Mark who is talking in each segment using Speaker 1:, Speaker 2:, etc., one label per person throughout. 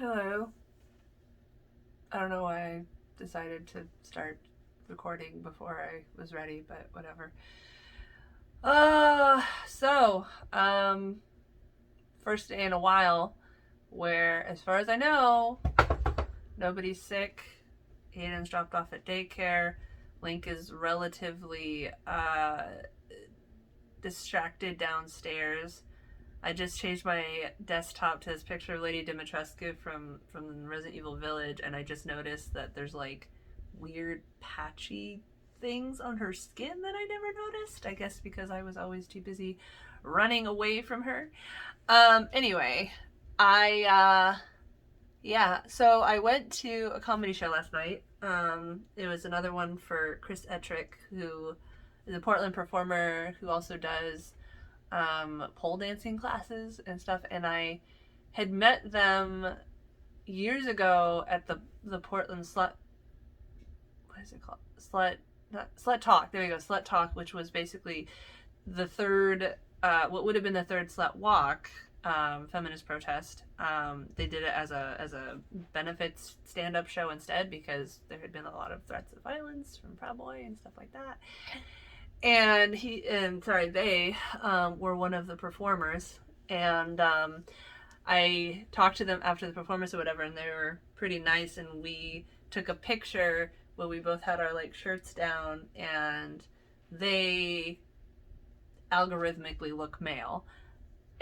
Speaker 1: Hello. I don't know why I decided to start recording before I was ready, but whatever. So, first day in a while where, as far as I know, nobody's sick. Hayden's dropped off at daycare. Link is relatively distracted downstairs. I just changed my desktop to this picture of Lady Dimitrescu from Resident Evil Village, and I just noticed that there's like weird patchy things on her skin that I never noticed. I guess because I was always too busy running away from her. Anyway, I yeah, so I went to a comedy show last night. It was another one for Chris Ettrick, who is a Portland performer who also does pole dancing classes and stuff, and I had met them years ago at the Portland Slut. What is it called? Slut Talk. There you go, Slut Talk, which was basically the third, what would have been the third Slut Walk, feminist protest. They did it as a benefits stand up show instead because there had been a lot of threats of violence from Proud Boy and stuff like that. And they were one of the performers, and I talked to them after the performance or whatever, and they were pretty nice, and we took a picture where we both had our like shirts down, and they algorithmically look male,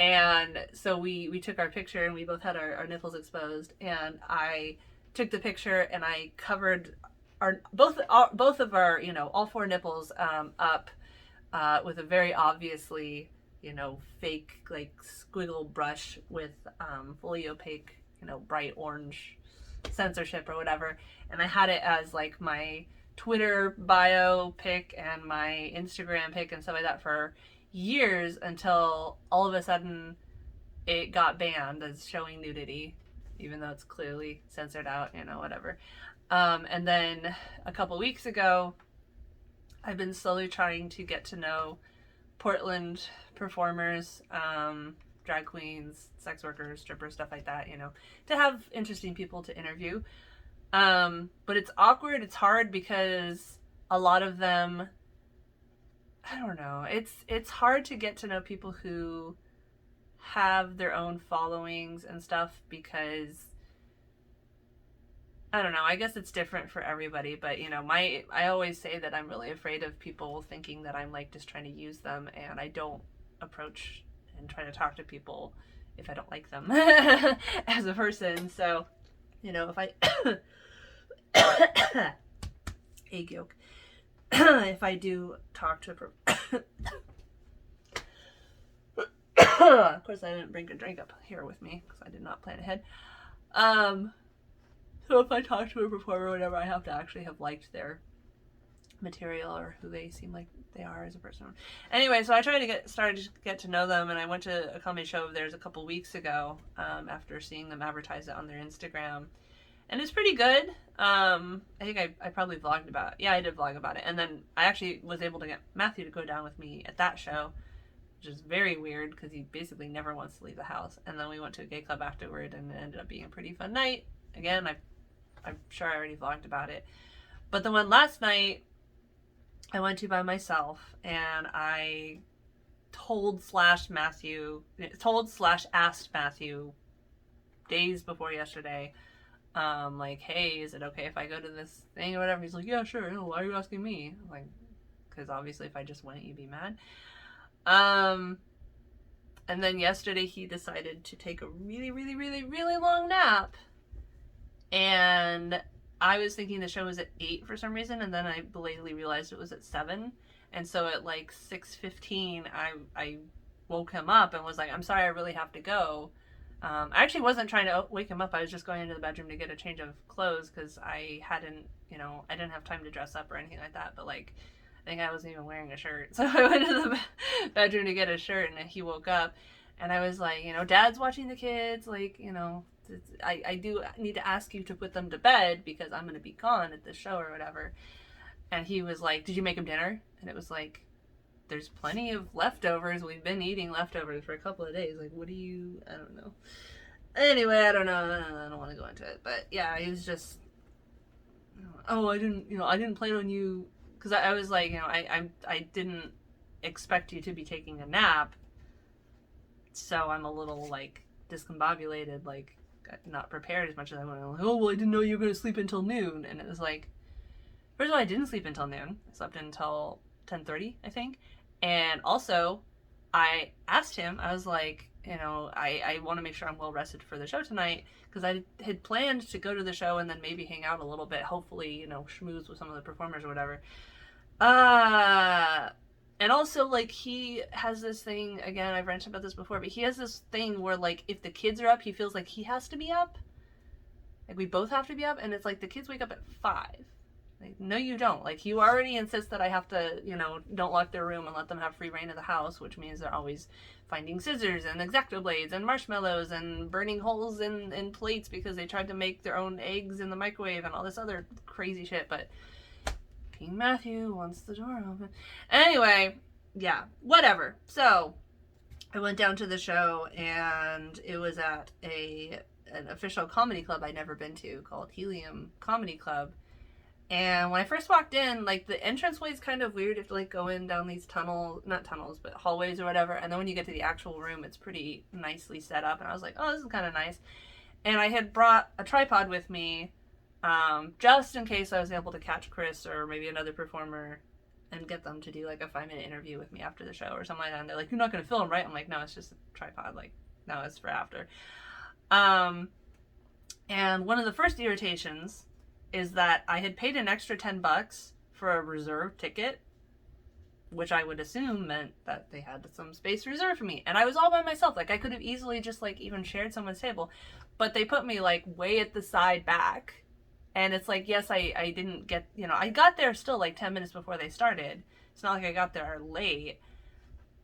Speaker 1: and so we took our picture and we both had our nipples exposed, and I took the picture and I covered our both of our, all four nipples up with a very obviously, fake like squiggle brush with fully opaque, bright orange censorship or whatever, and I had it as like my Twitter bio pic and my Instagram pic and stuff like that for years, until all of a sudden it got banned as showing nudity, even though it's clearly censored out, whatever. And then a couple weeks ago, I've been slowly trying to get to know Portland performers, drag queens, sex workers, strippers, stuff like that, to have interesting people to interview. But it's awkward, it's hard because a lot of them, I don't know, it's hard to get to know people who have their own followings and stuff, because I don't know, I guess it's different for everybody, but I always say that I'm really afraid of people thinking that I'm like just trying to use them, and I don't approach and try to talk to people if I don't like them as a person. So, if I egg yolk, if I do talk to of course I didn't bring a drink up here with me because I did not plan ahead. So if I talk to a performer or whatever, I have to actually have liked their material or who they seem like they are as a person. Anyway, so I tried to started to get to know them, and I went to a comedy show of theirs a couple weeks ago, after seeing them advertise it on their Instagram, and it's pretty good. I think I probably vlogged about it. Yeah, I did vlog about it, and then I actually was able to get Matthew to go down with me at that show, which is very weird because he basically never wants to leave the house. And then we went to a gay club afterward, and it ended up being a pretty fun night. Again, I'm sure I already vlogged about it. But the one last night, I went to by myself, and I told/asked Matthew days before yesterday, like, hey, is it okay if I go to this thing or whatever? He's like, yeah, sure. Why are you asking me? I'm like, because obviously if I just went, you'd be mad. And then yesterday he decided to take a really, really, really, really long nap. And I was thinking the show was at 8 for some reason, and then I belatedly realized it was at 7. And so at like 6:15, I woke him up and was like, I'm sorry, I really have to go. I actually wasn't trying to wake him up. I was just going into the bedroom to get a change of clothes because I didn't have time to dress up or anything like that. But like, I think I wasn't even wearing a shirt. So I went to the bedroom to get a shirt, and he woke up, and I was like, Dad's watching the kids, like, I do need to ask you to put them to bed because I'm going to be gone at the show or whatever. And he was like, did you make him dinner? And it was like, there's plenty of leftovers. We've been eating leftovers for a couple of days. Like, what do you, I don't know. Anyway, I don't know. I don't want to go into it, but yeah, he was just, oh, I didn't plan on you, because I was like, I didn't expect you to be taking a nap, so I'm a little like discombobulated, like not prepared as much as I went. Like, oh well, I didn't know you were going to sleep until noon, and it was like, first of all, I didn't sleep until noon. I slept until 10:30, I think, and also, I asked him. I was like, I want to make sure I'm well rested for the show tonight, because I had planned to go to the show and then maybe hang out a little bit, hopefully, schmooze with some of the performers or whatever. And also, like, he has this thing, again, I've ranted about this before, but he has this thing where, like, if the kids are up, he feels like he has to be up. Like, we both have to be up, and it's like the kids wake up at 5. Like, no, you don't. Like, you already insist that I have to, don't lock their room and let them have free reign of the house, which means they're always finding scissors and X-Acto blades and marshmallows and burning holes in plates because they tried to make their own eggs in the microwave and all this other crazy shit, but King Matthew wants the door open. Anyway, yeah, whatever. So, I went down to the show, and it was at an official comedy club I'd never been to called Helium Comedy Club. And when I first walked in, like, the entranceway is kind of weird. You have to, like, go in down these not tunnels, but hallways or whatever. And then when you get to the actual room, it's pretty nicely set up. And I was like, oh, this is kind of nice. And I had brought a tripod with me, just in case I was able to catch Chris or maybe another performer and get them to do, like, a 5-minute interview with me after the show or something like that. And they're like, you're not going to film, right? I'm like, no, it's just a tripod. Like, no, it's for after. And one of the first irritations is that I had paid an extra $10 for a reserved ticket, which I would assume meant that they had some space reserved for me. And I was all by myself. Like, I could have easily just, like, even shared someone's table. But they put me, like, way at the side back. And it's like, yes, I didn't get, I got there still, like, 10 minutes before they started. It's not like I got there late.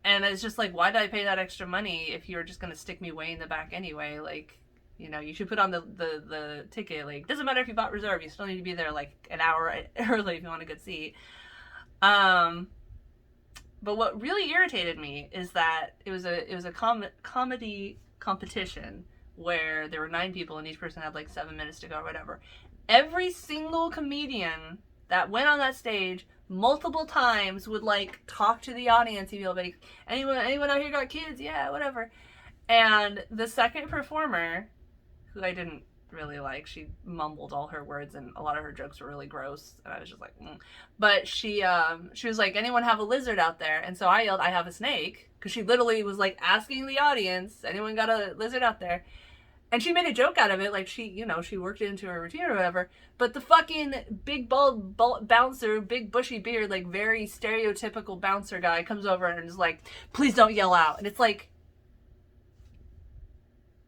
Speaker 1: And it's just like, why did I pay that extra money if you were just going to stick me way in the back anyway? Like, you should put on the ticket. Like, doesn't matter if you bought reserve, you still need to be there like an hour early if you want a good seat. But what really irritated me is that it was a comedy competition where there were 9 people and each person had like 7 minutes to go or whatever. Every single comedian that went on that stage multiple times would like talk to the audience. He'd be like, anyone out here got kids? Yeah, whatever. And the second performer, who I didn't really like, she mumbled all her words and a lot of her jokes were really gross, and I was just like, But she was like, anyone have a lizard out there? And so I yelled, I have a snake, because she literally was like asking the audience, anyone got a lizard out there? And she made a joke out of it, like she worked it into her routine or whatever. But the fucking big bald bouncer, big bushy beard, like very stereotypical bouncer guy comes over and is like, please don't yell out. And it's like,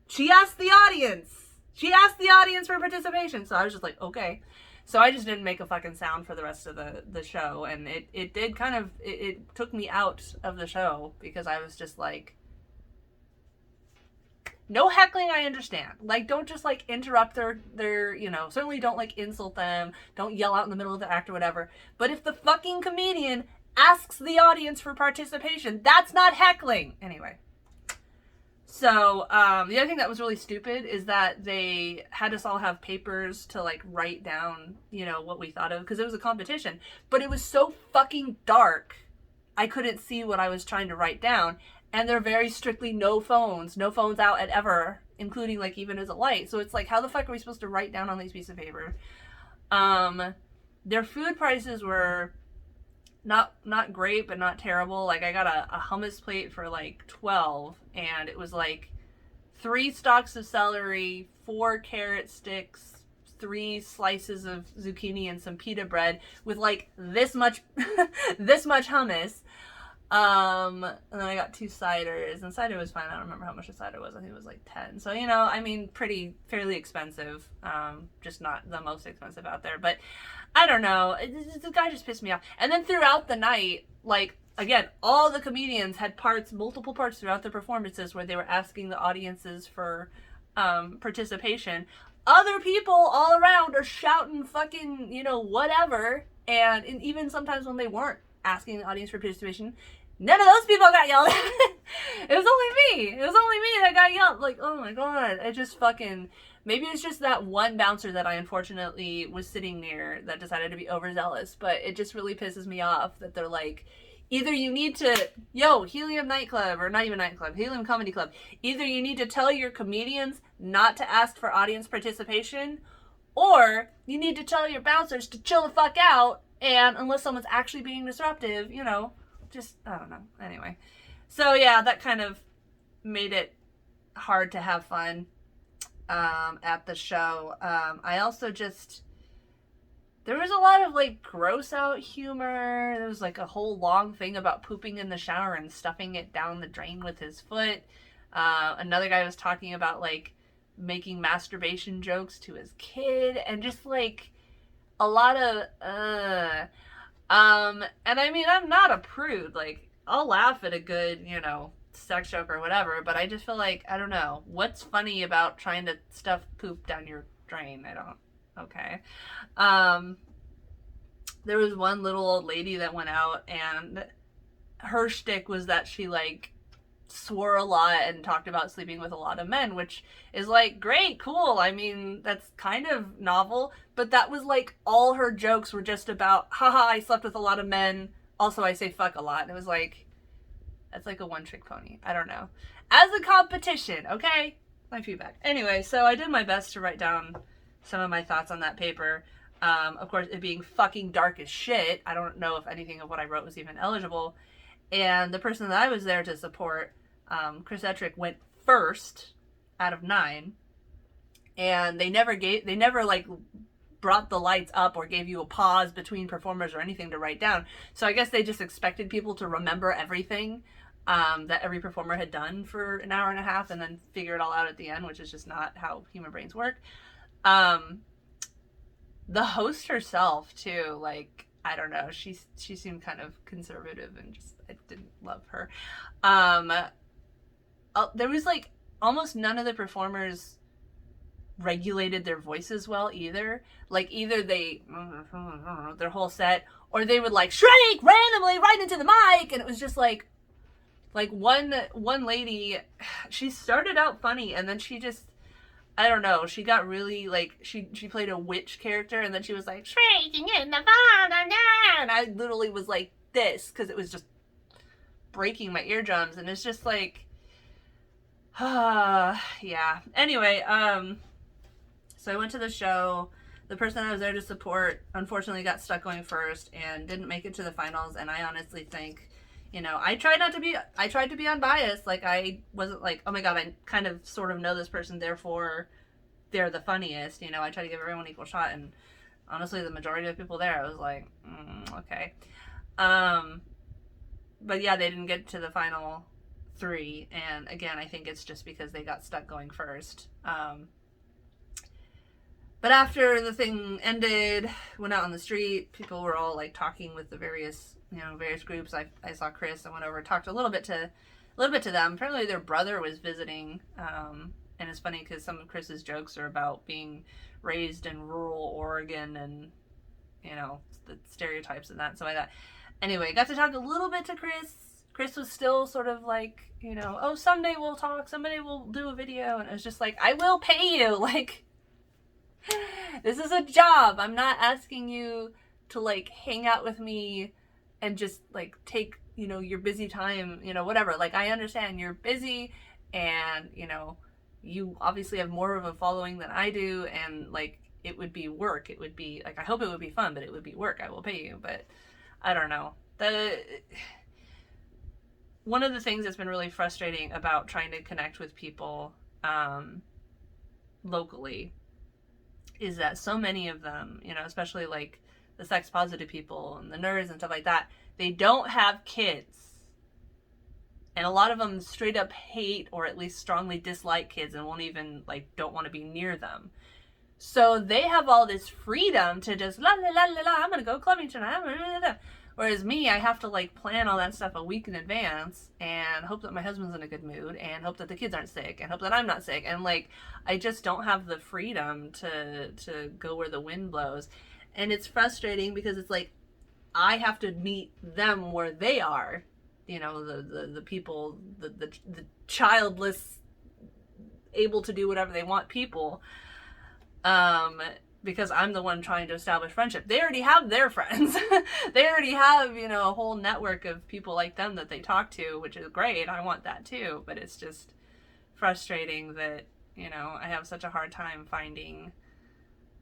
Speaker 1: she asked the audience. She asked the audience for participation. So I was just like, okay. So I just didn't make a fucking sound for the rest of the show. And it did kind of, it took me out of the show because I was just like, no heckling, I understand. Like, don't just, like, interrupt their certainly don't, like, insult them. Don't yell out in the middle of the act or whatever. But if the fucking comedian asks the audience for participation, that's not heckling. Anyway. So, the other thing that was really stupid is that they had us all have papers to, like, write down, what we thought of. Because it was a competition. But it was so fucking dark, I couldn't see what I was trying to write down. And they're very strictly no phones out at ever, including like even as a light. So it's like, how the fuck are we supposed to write down on these pieces of paper? Their food prices were not great, but not terrible. Like I got a hummus plate for like 12, and it was like 3 stalks of celery, 4 carrot sticks, 3 slices of zucchini, and some pita bread with like this much hummus. And then I got 2 ciders, and cider was fine. I don't remember how much a cider was. I think it was like 10. So, I mean, fairly expensive. Just not the most expensive out there. But I don't know. The guy just pissed me off. And then throughout the night, like, again, all the comedians had multiple parts throughout their performances where they were asking the audiences for participation. Other people all around are shouting fucking, whatever. And even sometimes when they weren't asking the audience for participation, None of those people got yelled at. It was only me. It was only me that got yelled. Like, oh my god. I just fucking... Maybe it's just that one bouncer that I unfortunately was sitting near that decided to be overzealous. But it just really pisses me off that they're like, either you need to... Yo, Helium nightclub, or not even nightclub, Helium comedy club. Either you need to tell your comedians not to ask for audience participation, or you need to tell your bouncers to chill the fuck out, and unless someone's actually being disruptive, you know... Just, I don't know. Anyway. So, yeah, that kind of made it hard to have fun at the show. I also just... There was a lot of, like, gross out humor. There was, like, a whole long thing about pooping in the shower and stuffing it down the drain with his foot. Another guy was talking about, like, making masturbation jokes to his kid. And just, like, a lot of... and I mean, I'm not a prude. Like, I'll laugh at a good, you know, sex joke or whatever, but I just feel like, I don't know, what's funny about trying to stuff poop down your drain? I don't, okay. There was one little old lady that went out, and her shtick was that she, like, swore a lot and talked about sleeping with a lot of men, which is like, great, cool. I mean, that's kind of novel, but that was like all her jokes were just about, haha, I slept with a lot of men. Also, I say fuck a lot. And it was like, that's like a one-trick pony. I don't know. As a competition, okay? My feedback. Anyway, so I did my best to write down some of my thoughts on that paper. Of course, it being fucking dark as shit. I don't know if anything of what I wrote was even eligible. And the person that I was there to support, Chris Ettrick, went first out of 9. And they never like brought the lights up or gave you a pause between performers or anything to write down. So I guess they just expected people to remember everything that every performer had done for an hour and a half and then figure it all out at the end, which is just not how human brains work. The host herself too, like, I don't know, she seemed kind of conservative and just, I didn't love her. There was like almost none of the performers regulated their voices well either. Like, either they their whole set, or they would like shriek randomly right into the mic, and it was just like one lady, she started out funny and then she just, I don't know, she got really, like, she played a witch character, and then she was like, shrieking in the fire, and I literally was like this, because it was just breaking my eardrums, and it's just like, yeah. Anyway, so I went to the show. The person I was there to support unfortunately got stuck going first and didn't make it to the finals, and I honestly think, you know, I tried to be unbiased. Like, I wasn't like, oh my god, I kind of sort of know this person, therefore they're the funniest. You know, I try to give everyone an equal shot, and honestly, the majority of the people there, I was like, okay. But yeah, they didn't get to the final 3, and again, I think it's just because they got stuck going first. But after the thing ended, went out on the street, people were all like talking with the various groups. I saw Chris. I went over and talked a little bit to them. Apparently their brother was visiting, and it's funny because some of Chris's jokes are about being raised in rural Oregon and, you know, the stereotypes and that. So I thought, anyway, got to talk a little bit to Chris. Chris was still sort of like, you know, oh, someday we'll talk, someday we'll do a video, and it was just like, I will pay you, like, this is a job. I'm not asking you to, like, hang out with me and just, like, take, you know, your busy time, you know, whatever. Like, I understand you're busy, and, you know, you obviously have more of a following than I do, and, like, it would be work. It would be, like, I hope it would be fun, but it would be work. I will pay you, but I don't know. One of the things that's been really frustrating about trying to connect with people locally is that so many of them, you know, especially like the sex positive people and the nerds and stuff like that, they don't have kids. And a lot of them straight up hate or at least strongly dislike kids and won't even, like, don't want to be near them. So they have all this freedom to just la la la la la, I'm gonna go clubbing tonight. Whereas me, I have to, like, plan all that stuff a week in advance and hope that my husband's in a good mood and hope that the kids aren't sick and hope that I'm not sick. And, like, I just don't have the freedom to go where the wind blows. And it's frustrating because it's like, I have to meet them where they are you know, the people, the childless, able to do whatever they want people, because I'm the one trying to establish friendship. They already have their friends. They already have, you know, a whole network of people like them that they talk to, which is great. I want that too, but it's just frustrating that, you know, I have such a hard time finding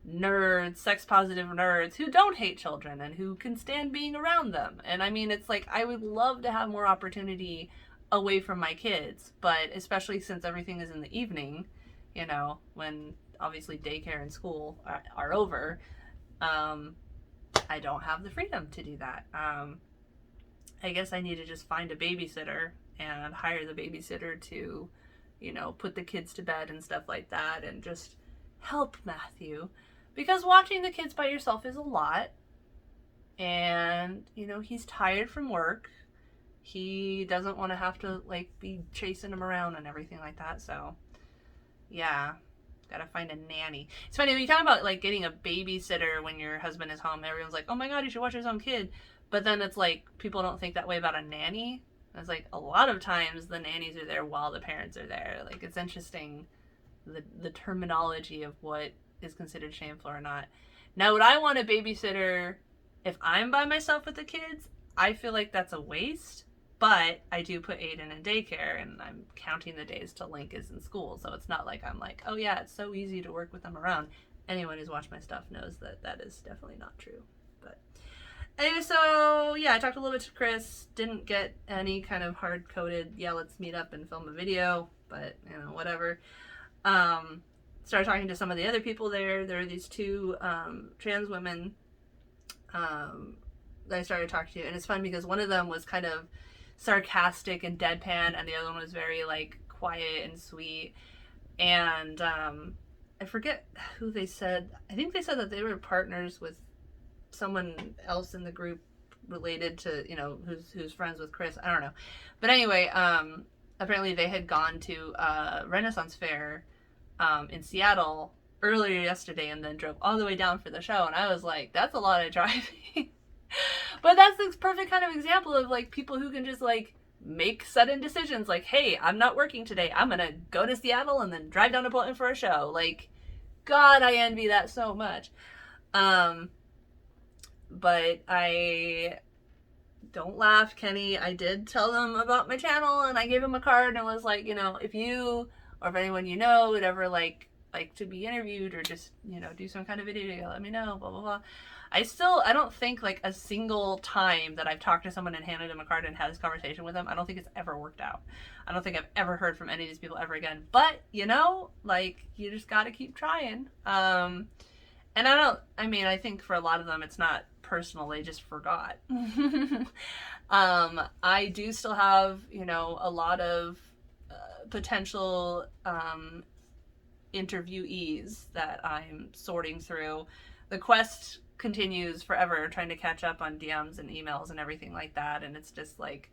Speaker 1: nerds, sex positive nerds who don't hate children and who can stand being around them. And I mean, it's like, I would love to have more opportunity away from my kids, but especially since everything is in the evening, you know, when obviously daycare and school are over, I don't have the freedom to do that. I guess I need to just find a babysitter and hire the babysitter to, you know, put the kids to bed and stuff like that, and just help Matthew, because watching the kids by yourself is a lot. And, you know, he's tired from work. He doesn't want to have to, like, be chasing him around and everything like that. So, yeah, gotta find a nanny. It's funny, when you talk about, like, getting a babysitter when your husband is home, everyone's like, oh my god, you should watch his own kid. But then it's like, people don't think that way about a nanny. It's like, a lot of times the nannies are there while the parents are there. Like, it's interesting, the terminology of what is considered shameful or not. Now, would I want a babysitter if I'm by myself with the kids? I feel like that's a waste, but I do put Aiden in daycare, and I'm counting the days till Link is in school, so it's not like I'm like, oh yeah, it's so easy to work with them around. Anyone who's watched my stuff knows that that is definitely not true. But anyway, so yeah, I talked a little bit to Chris, didn't get any kind of hard-coded, yeah, let's meet up and film a video, but, you know, whatever. Started talking to some of the other people there. There are these two trans women that I started talking to, and it's fun because one of them was kind of sarcastic and deadpan, and the other one was very, like, quiet and sweet. And I forget who they said. I think they said that they were partners with someone else in the group related to, you know, who's friends with Chris. I don't know. But anyway, apparently they had gone to Renaissance Fair in Seattle earlier yesterday and then drove all the way down for the show. And I was like, that's a lot of driving. But that's the perfect kind of example of, like, people who can just, like, make sudden decisions. Like, hey, I'm not working today. I'm going to go to Seattle and then drive down to Portland for a show. Like, God, I envy that so much. But I don't laugh, Kenny. I did tell them about my channel, and I gave him a card and was like, you know, if you or if anyone you know would ever like to be interviewed or just, you know, do some kind of video, let me know, blah, blah, blah. I don't think, like, a single time that I've talked to someone and handed them a card and had this conversation with them, I don't think it's ever worked out. I don't think I've ever heard from any of these people ever again. But, you know, like, you just gotta keep trying. And I think for a lot of them it's not personal, they just forgot. I do still have, you know, a lot of potential interviewees that I'm sorting through. The quest continues forever, trying to catch up on DMs and emails and everything like that, and it's just like,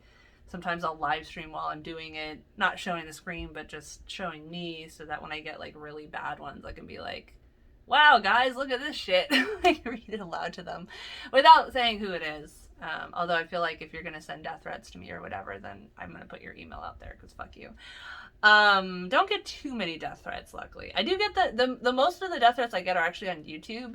Speaker 1: sometimes I'll live stream while I'm doing it, not showing the screen, but just showing me, so that when I get, like, really bad ones, I can be like, wow, guys, look at this shit. Like, read it aloud to them without saying who it is. Although I feel like if you're going to send death threats to me or whatever, then I'm going to put your email out there, because fuck you. Don't get too many death threats, luckily. I do get the most of the death threats I get are actually on YouTube,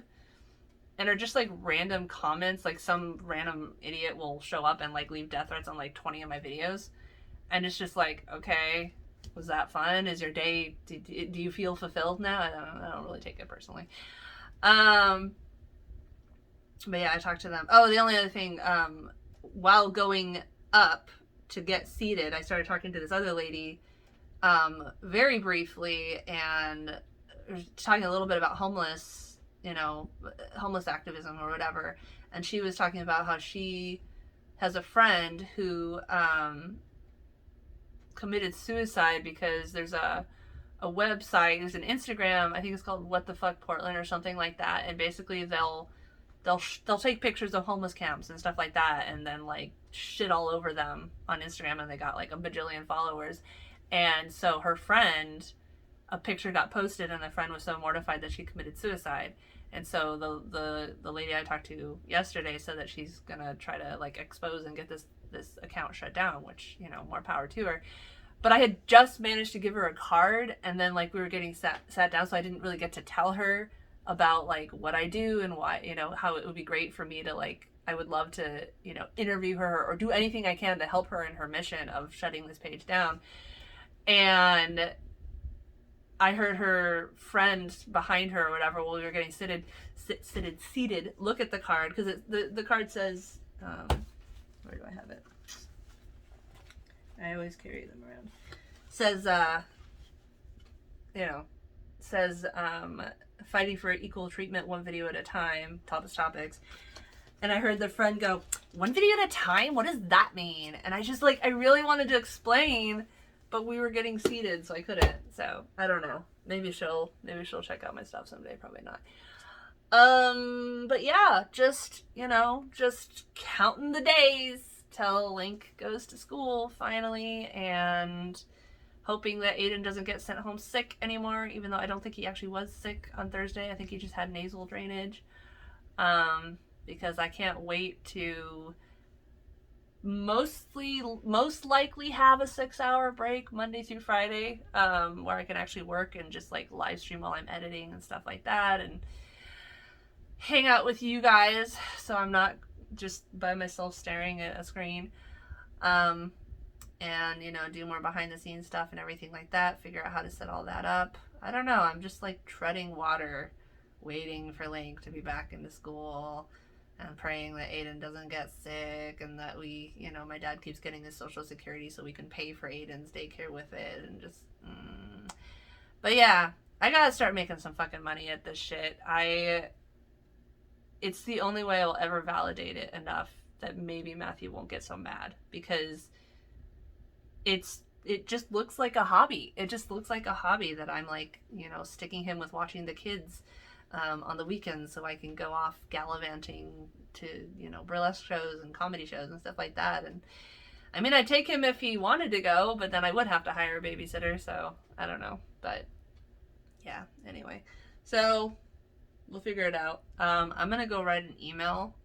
Speaker 1: and are just, like, random comments. Like, some random idiot will show up and, like, leave death threats on, like, 20 of my videos, and it's just like, okay, was that fun? Is your day, do you feel fulfilled now? I don't really take it personally. But yeah, I talked to them. Oh, the only other thing, while going up to get seated, I started talking to this other lady very briefly, and talking a little bit about homeless activism or whatever. And she was talking about how she has a friend who committed suicide because there's a website, there's an Instagram, I think it's called What the Fuck Portland or something like that, and basically they'll take pictures of homeless camps and stuff like that, and then, like, shit all over them on Instagram, and they got, like, a bajillion followers. And so her friend a picture got posted and the friend was so mortified that she committed suicide. And so the lady I talked to yesterday said that she's gonna try to like expose and get this account shut down, which, you know, more power to her. But I had just managed to give her a card, and then like we were getting sat down, so I didn't really get to tell her about like what I do and why, you know, how it would be great for me to like, I would love to, you know, interview her or do anything I can to help her in her mission of shutting this page down. And I heard her friend behind her or whatever while we were getting seated, look at the card, because the card says, where do I have it? I always carry them around. Says, fighting for equal treatment, one video at a time, Topless topics. And I heard the friend go, one video at a time? What does that mean? And I just like, I really wanted to explain, but we were getting seated, so I couldn't. So I don't know. Maybe she'll check out my stuff someday. Probably not. But yeah, just, you know, just counting the days till Link goes to school finally, and hoping that Aiden doesn't get sent home sick anymore, even though I don't think he actually was sick on Thursday. I think he just had nasal drainage. Because I can't wait to most likely have a 6-hour break Monday through Friday, where I can actually work and just like live stream while I'm editing and stuff like that, and hang out with you guys, so I'm not just by myself staring at a screen. And, you know, do more behind the scenes stuff and everything like that, figure out how to set all that up. I don't know, I'm just like treading water, waiting for Link to be back into school, and praying that Aiden doesn't get sick, and that we, you know, my dad keeps getting his Social Security so we can pay for Aiden's daycare with it, and just, But yeah, I gotta start making some fucking money at this shit. It's the only way I'll ever validate it enough that maybe Matthew won't get so mad, because it just looks like a hobby. It just looks like a hobby that I'm like, you know, sticking him with watching the kids on the weekends so I can go off gallivanting to, you know, burlesque shows and comedy shows and stuff like that. And I mean, I'd take him if he wanted to go, but then I would have to hire a babysitter, so I don't know. But yeah, anyway, so we'll figure it out. I'm gonna go write an email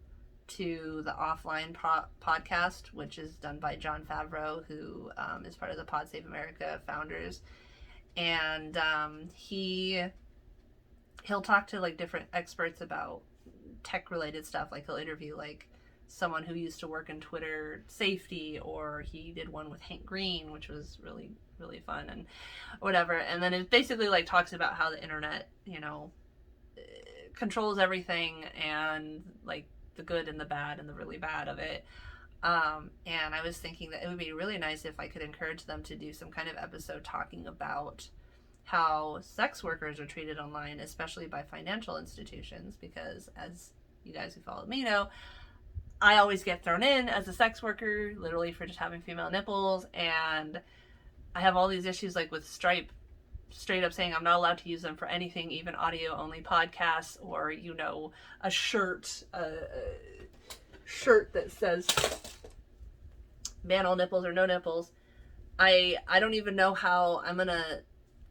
Speaker 1: to the Offline podcast, which is done by John Favreau, who is part of the Pod Save America founders, and he'll talk to like different experts about tech related stuff. Like he'll interview like someone who used to work in Twitter safety, or he did one with Hank Green, which was really, really fun and whatever. And then it basically like talks about how the internet, you know, controls everything, and like the good and the bad and the really bad of it. And I was thinking that it would be really nice if I could encourage them to do some kind of episode talking about how sex workers are treated online, especially by financial institutions, because as you guys who followed me know, I always get thrown in as a sex worker, literally for just having female nipples, and I have all these issues like with Stripe straight up saying I'm not allowed to use them for anything, even audio only podcasts, or, you know, a shirt that says ban all nipples or no nipples. I don't even know how I'm gonna,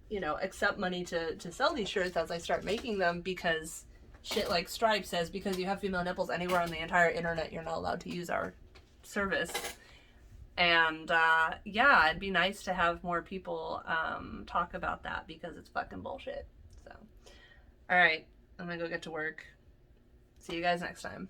Speaker 1: you know, accept money to sell these shirts as I start making them, because shit like Stripe says because you have female nipples anywhere on the entire internet, you're not allowed to use our service. And yeah, it'd be nice to have more people talk about that, because it's fucking bullshit. So, all right, I'm gonna go get to work. See you guys next time.